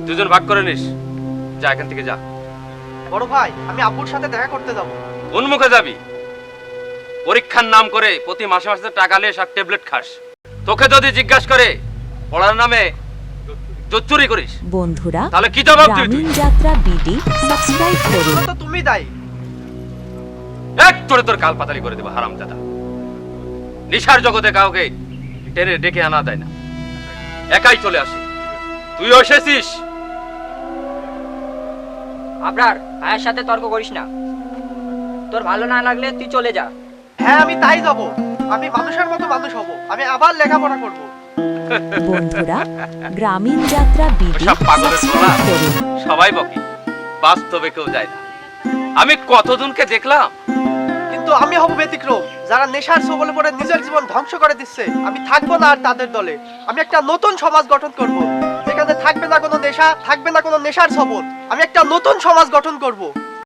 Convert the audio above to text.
দুজন ভাগ করে নিস। যা এখান থেকে যা। বড় ভাই, আমি আব্বুর সাথে দেখা করতে যাব। কোন মুখে যাবি? পরীক্ষার নাম করে প্রতি মাসে মাসে টাকা নিয়ে সব ট্যাবলেট খাস। তোকে যদি জিজ্ঞাসা করে পড়ার নামে চুরি করিস বন্ধুরা, তাহলে কি জবাব দিবি তুই? গ্রামীণ যাত্রা বিডি সাবস্ক্রাইব করুন। তো তুমি দায়ী। এক তোরে তোর কাল পাতালি করে দেবো হারামজাদা। নিশার জগতে কাউকে টেনে ডেকে আনা দেয় না, একাই চলে আসে। তুইও এসেছিস। আবরার, ভাইয়ের সাথে তর্ক করিস না। তোর ভালো না লাগলে তুই চলে যা। হ্যাঁ, আমি তাই যাব। আমি মানুষের মতো মানুষ হব। আমি আবার লেখাপড়া করব। বন্ধুরা, গ্রামীণ যাত্রা বিডি সব পাগলের তোলা সাবস্ক্রাইব করুন। সবাই বকে, বাস্তবে কেউ যায় না। আমি কতজনকে দেখলাম। কিন্তু আমি হব ব্যতিক্রম, যারা নেশার ছবলে পড়ে নিজের জীবন ধ্বংস করে দিচ্ছে। আমি থাকবো না আর তাদের দলে। আমি একটা নতুন সমাজ গঠন করব, যেখানে থাকবে না কোনো নেশা, থাকবে না কোনো নেশার ছবল। আমি একটা নতুন সমাজ গঠন করব।